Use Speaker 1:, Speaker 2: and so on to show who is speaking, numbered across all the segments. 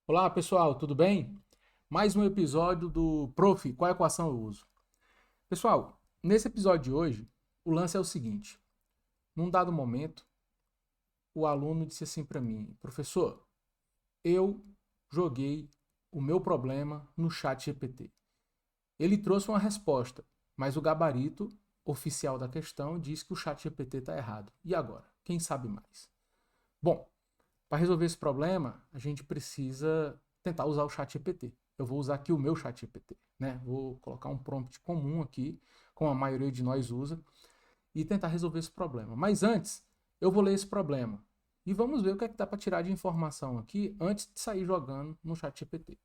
Speaker 1: Olá pessoal, tudo bem? Mais um episódio do Prof. Qual equação eu uso? Pessoal, nesse episódio de hoje, o lance é o seguinte: num dado momento, o aluno disse assim para mim, professor, eu joguei o meu problema no chat GPT. Ele trouxe uma resposta, mas o gabarito oficial da questão diz que o chat GPT está errado. E agora? Quem sabe mais? Bom, para resolver esse problema, a gente precisa tentar usar o chat GPT. Eu vou usar aqui o meu chat GPT, né? Vou colocar um prompt comum aqui, como a maioria de nós usa, e tentar resolver esse problema. Mas antes, eu vou ler esse problema. E vamos ver o que é que dá para tirar de informação aqui antes de sair jogando no chat GPT.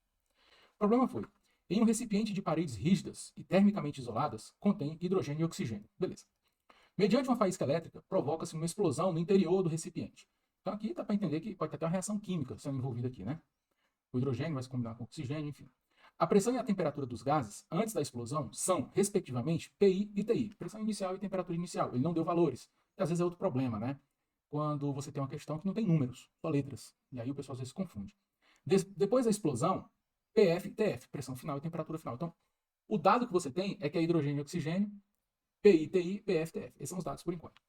Speaker 1: O problema foi, em um recipiente de paredes rígidas e termicamente isoladas, contém hidrogênio e oxigênio. Beleza. Mediante uma faísca elétrica, provoca-se uma explosão no interior do recipiente. Então aqui dá para entender que pode ter até uma reação química sendo envolvida aqui, né? O hidrogênio vai se combinar com o oxigênio, enfim. A pressão e a temperatura dos gases antes da explosão são, respectivamente, PI e TI, pressão inicial e temperatura inicial. Ele não deu valores, que às vezes é outro problema, né? Quando você tem uma questão que não tem números, só letras. E aí o pessoal às vezes se confunde. Depois da explosão, PF e TF, pressão final e temperatura final. Então, o dado que você tem é que é hidrogênio e oxigênio, PI, TI, PF, TF. Esses são os dados por enquanto.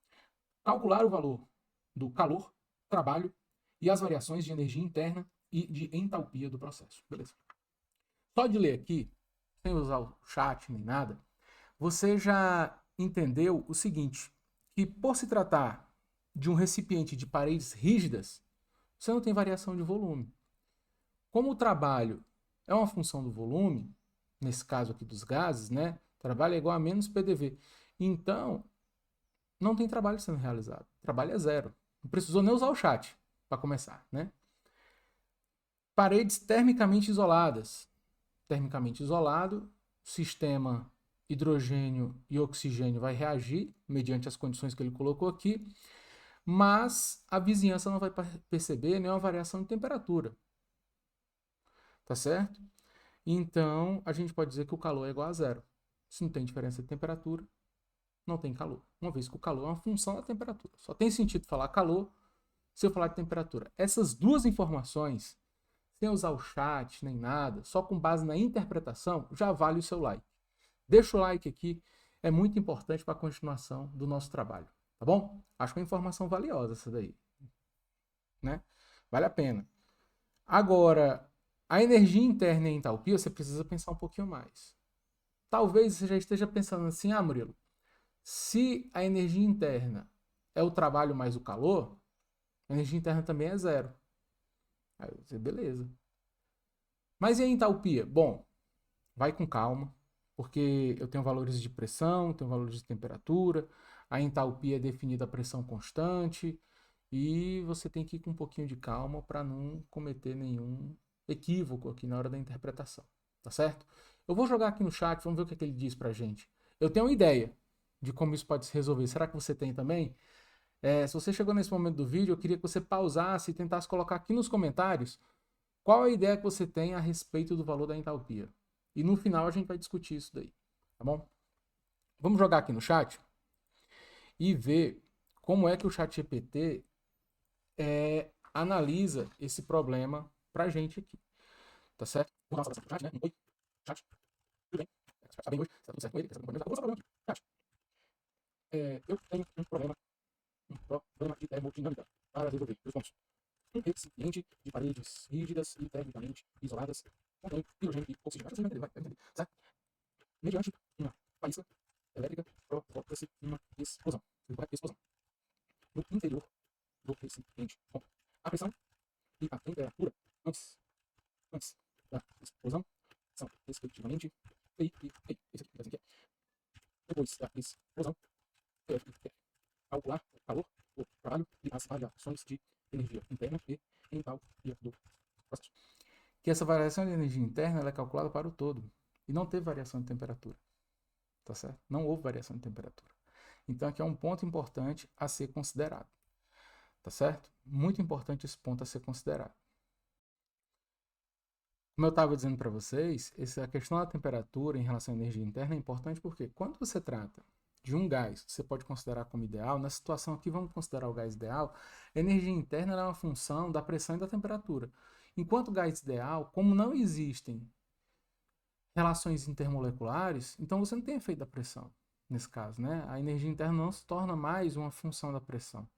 Speaker 1: Calcular o valor do calor, trabalho e as variações de energia interna e de entalpia do processo. Beleza. Só de ler aqui, sem usar o chat nem nada, você já entendeu o seguinte, que por se tratar de um recipiente de paredes rígidas, você não tem variação de volume. Como o trabalho é uma função do volume, nesse caso aqui dos gases, né? Trabalho é igual a menos PDV. Então, não tem trabalho sendo realizado. O trabalho é zero. Não precisou nem usar o chat para começar, né? Paredes termicamente isoladas. Termicamente isolado, sistema hidrogênio e oxigênio vai reagir mediante as condições que ele colocou aqui, mas a vizinhança não vai perceber nenhuma variação de temperatura, tá certo? Então, a gente pode dizer que o calor é igual a zero. Se não tem diferença de temperatura, não tem calor. Uma vez que o calor é uma função da temperatura. Só tem sentido falar calor se eu falar de temperatura. Essas duas informações, sem usar o chat nem nada, só com base na interpretação, já vale o seu like. Deixa o like aqui, é muito importante para a continuação do nosso trabalho, tá bom? Acho uma informação valiosa essa daí, né? Vale a pena. Agora, a energia interna e a entalpia, você precisa pensar um pouquinho mais. Talvez você já esteja pensando assim, ah, Murilo, se a energia interna é o trabalho mais o calor, a energia interna também é zero. Aí você, beleza. Mas e a entalpia? Bom, vai com calma, porque eu tenho valores de pressão, tenho valores de temperatura, a entalpia é definida a pressão constante, e você tem que ir com um pouquinho de calma para não cometer nenhum equívoco aqui na hora da interpretação, tá certo? Eu vou jogar aqui no chat, vamos ver o que, é que ele diz pra gente. Eu tenho uma ideia de como isso pode se resolver. Será que você tem também? Se você chegou nesse momento do vídeo, eu queria que você pausasse e tentasse colocar aqui nos comentários qual a ideia que você tem a respeito do valor da entalpia. E no final a gente vai discutir isso daí, tá bom? Vamos jogar aqui no chat e ver como é que o chat GPT analisa esse problema pra gente aqui, tá certo? Vou dar uma saudação pro chat, né? Oi, chat, tudo bem? Está bem hoje? Está tudo certo com ele? Vou mostrar o problema aqui. Chat, eu tenho um problema de termodinâmica para resolver. Dois pontos. Um recipiente de paredes rígidas e termicamente isoladas contém hidrogênio e oxigênio. Acho que você vai entender, certo? Mediante uma faísca elétrica, provoca-se uma explosão. Explosão no interior do recipiente. Bom, a pressão e a temperatura antes da explosão são, respectivamente, PI. Esse aqui é. Depois da explosão, TF e TF. Calcular o calor, o trabalho e as variações de energia interna e entalpia do processo. Que essa variação de energia interna ela é calculada para o todo e não teve variação de temperatura, tá certo? Não houve variação de temperatura. Então aqui é um ponto importante a ser considerado, tá certo? Muito importante esse ponto a ser considerado. Como eu estava dizendo para vocês, a questão da temperatura em relação à energia interna é importante porque quando você trata de um gás que você pode considerar como ideal, na situação aqui vamos considerar o gás ideal, a energia interna é uma função da pressão e da temperatura. Enquanto o gás ideal, como não existem relações intermoleculares, então você não tem efeito da pressão, nesse caso, né? A energia interna não se torna mais uma função da pressão.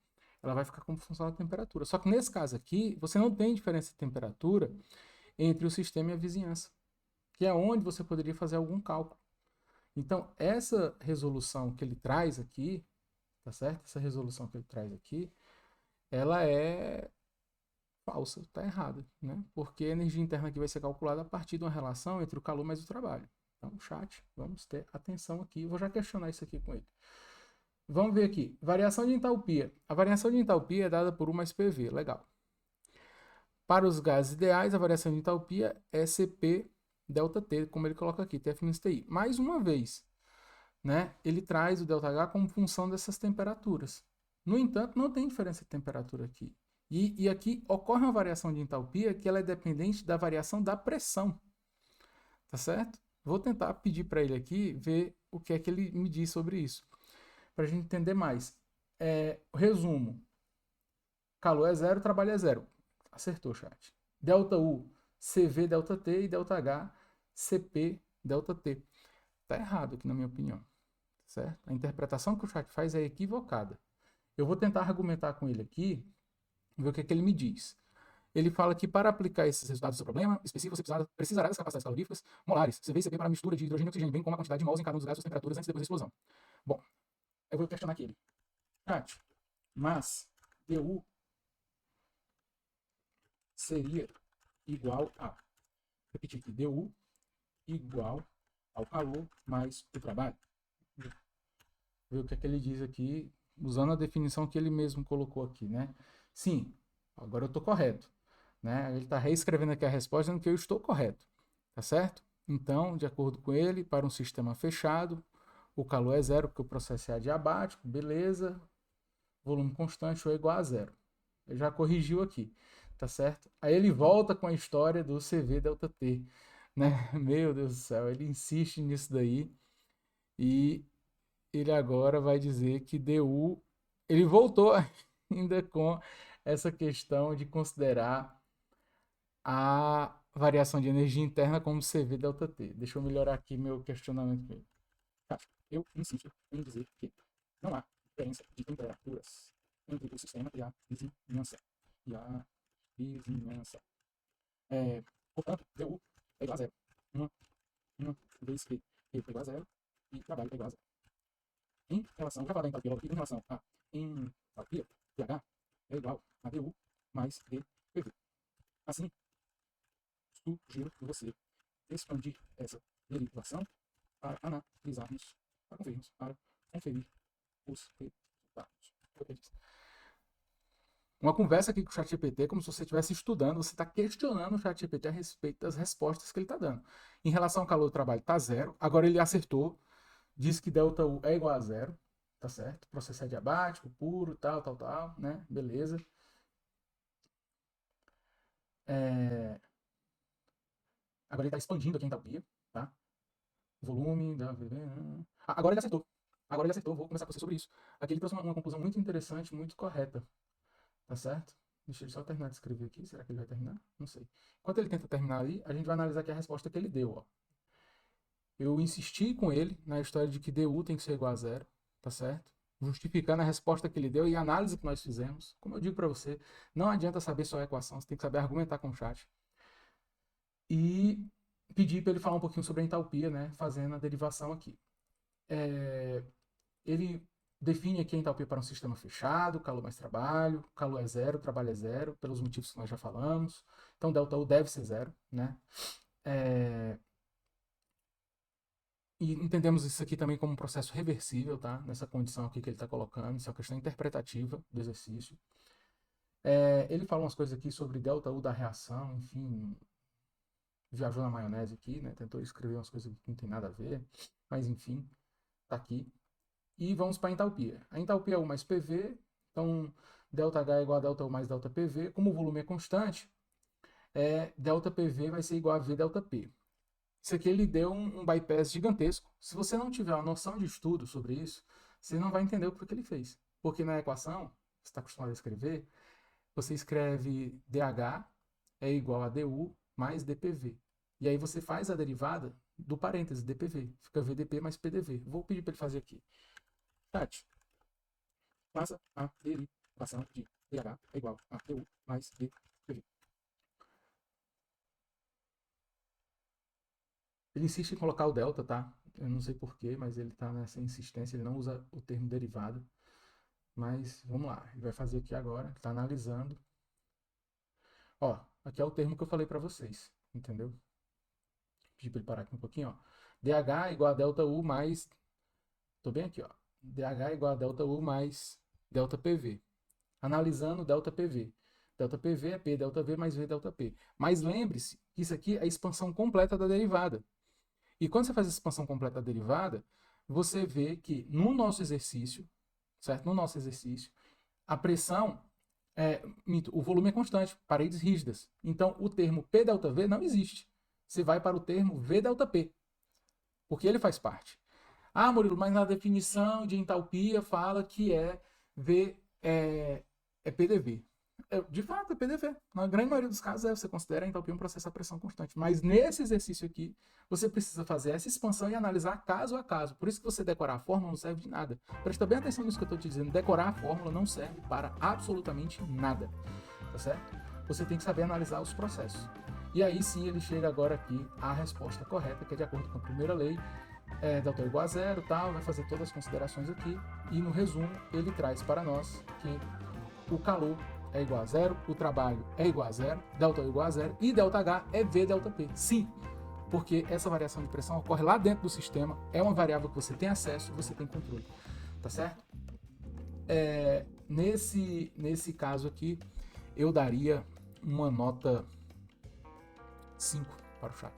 Speaker 1: Ela vai ficar como função da temperatura. Só que nesse caso aqui, você não tem diferença de temperatura entre o sistema e a vizinhança, que é onde você poderia fazer algum cálculo. Então, essa resolução que ele traz aqui, tá certo? Essa resolução que ele traz aqui, ela é falsa, está errada, né? Porque a energia interna aqui vai ser calculada a partir de uma relação entre o calor mais o trabalho. Então, chat, vamos ter atenção aqui. Eu vou já questionar isso aqui com ele. Vamos ver aqui. Variação de entalpia. A variação de entalpia é dada por U mais PV. Legal. Para os gases ideais, a variação de entalpia é Cp delta T, como ele coloca aqui, Tf menos Ti. Mais uma vez, né? Ele traz o ΔH como função dessas temperaturas. No entanto, não tem diferença de temperatura aqui. E aqui ocorre uma variação de entalpia que ela é dependente da variação da pressão. Tá certo? Vou tentar pedir para ele aqui ver o que é que ele me diz sobre isso. Para a gente entender mais. Resumo. Calor é zero, trabalho é zero. Acertou, chat. Delta U, CV delta T e delta H, CP delta T. Tá errado aqui, na minha opinião. Certo? A interpretação que o chat faz é equivocada. Eu vou tentar argumentar com ele aqui, ver o que é que ele me diz. Ele fala que para aplicar esses resultados do seu problema específico, você precisará das capacidades caloríficas molares, CV e CP para a mistura de hidrogênio e oxigênio, bem como a quantidade de mols em cada um dos gases e suas temperaturas antes e depois da explosão. Bom, eu vou questionar aqui ele. Chat, mas DU seria igual a, repetir aqui, DU igual ao calor mais o trabalho. Ver o que é que ele diz aqui, usando a definição que ele mesmo colocou aqui, né? Sim, agora eu estou correto. Né? Ele está reescrevendo aqui a resposta dizendo que eu estou correto. Tá certo? Então, de acordo com ele, para um sistema fechado, o calor é zero, porque o processo é adiabático, beleza. Volume constante ou igual a zero. Ele já corrigiu aqui, tá certo? Aí ele volta com a história do CV delta T, né? Meu Deus do céu, ele insiste nisso daí e ele agora vai dizer que DU, ele voltou ainda com essa questão de considerar a variação de energia interna como CV delta T. Deixa eu melhorar aqui meu questionamento com ele. Eu insisto em dizer que não há diferença de temperaturas entre o sistema e a vizinhança. Portanto, DU é igual a zero. 2 P é igual a zero e trabalho é igual a zero. Em relação, já falar da entalpia logo aqui, em relação a entalpia, pH é igual a DU mais dPV. Assim, sugiro que você expandir essa derivação para analisarmos, para conferir os resultados. Uma conversa aqui com o ChatGPT é como se você estivesse estudando, você está questionando o ChatGPT a respeito das respostas que ele está dando. Em relação ao calor do trabalho, está zero. Agora ele acertou, disse que delta U é igual a zero, tá certo? Processo adiabático, puro, tal, né? Beleza. Agora ele está expandindo aqui a entalpia, tá? Volume da... Agora ele acertou. Agora ele acertou, vou começar com você sobre isso. Aqui ele trouxe uma conclusão muito interessante, muito correta. Tá certo? Deixa ele só terminar de escrever aqui. Será que ele vai terminar? Não sei. Enquanto ele tenta terminar ali, a gente vai analisar aqui a resposta que ele deu. Ó. Eu insisti com ele na história de que DU tem que ser igual a zero. Tá certo? Justificando a resposta que ele deu e a análise que nós fizemos. Como eu digo para você, não adianta saber só a equação, você tem que saber argumentar com o chat. E pedir para ele falar um pouquinho sobre a entalpia, né? Fazendo a derivação aqui. Ele define aqui a entalpia para um sistema fechado, calor mais trabalho, calor é zero, trabalho é zero, pelos motivos que nós já falamos. Então, ΔU deve ser zero, né? E entendemos isso aqui também como um processo reversível, tá? Nessa condição aqui que ele está colocando, isso é uma questão interpretativa do exercício. Ele fala umas coisas aqui sobre ΔU da reação, enfim, viajou na maionese aqui, né? Tentou escrever umas coisas que não tem nada a ver, mas enfim, tá aqui. E vamos para a entalpia. A entalpia é U mais PV, então ΔH é igual a ΔU mais ΔPV. Como o volume é constante, ΔPV vai ser igual a V ΔP. Isso aqui ele deu um bypass gigantesco. Se você não tiver uma noção de estudo sobre isso, você não vai entender o que ele fez. Porque na equação, você está acostumado a escrever, você escreve DH é igual a du mais dpv. E aí você faz a derivada do parêntese dpv. Fica vdp mais pdv. Vou pedir para ele fazer aqui. Chat, faça a derivação de dh é igual a du mais dpv. Ele insiste em colocar o delta, tá? Eu não sei porquê, mas ele tá nessa insistência, ele não usa o termo derivado. Mas vamos lá, ele vai fazer aqui agora, está analisando. Ó, aqui é o termo que eu falei para vocês, entendeu? Pedi para ele parar aqui um pouquinho, ó. dH igual a delta U mais... Tô bem aqui, ó. dH igual a delta U mais delta PV. Analisando delta PV. Delta PV é P delta V mais V delta P. Mas lembre-se que isso aqui é a expansão completa da derivada. E quando você faz a expansão completa da derivada, você vê que no nosso exercício, certo? No nosso exercício, a pressão, o volume é constante, paredes rígidas. Então, o termo P delta V não existe. Você vai para o termo V delta P, porque ele faz parte. Ah, Murilo, mas na definição de entalpia fala que V é PDV. De fato, é PDV. Na grande maioria dos casos, você considera a entalpia um processo a pressão constante. Mas nesse exercício aqui, você precisa fazer essa expansão e analisar caso a caso. Por isso que você decorar a fórmula não serve de nada. Presta bem atenção nisso que eu estou te dizendo. Decorar a fórmula não serve para absolutamente nada. Tá certo? Você tem que saber analisar os processos. E aí sim ele chega agora aqui à resposta correta, que é de acordo com a primeira lei, delta igual a zero, tal, vai fazer todas as considerações aqui. E no resumo, ele traz para nós que o calor é igual a zero, o trabalho é igual a zero, delta é igual a zero e delta H é V delta P. Sim, porque essa variação de pressão ocorre lá dentro do sistema, é uma variável que você tem acesso e você tem controle, tá certo? Nesse caso aqui, eu daria uma nota 5 para o chat.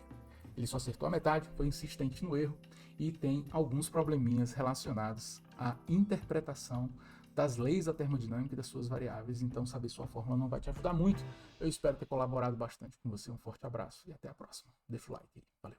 Speaker 1: Ele só acertou a metade, foi insistente no erro e tem alguns probleminhas relacionados à interpretação das leis da termodinâmica e das suas variáveis, então saber sua fórmula não vai te ajudar muito. Eu espero ter colaborado bastante com você. Um forte abraço e até a próxima. Deixa o like aí. Valeu.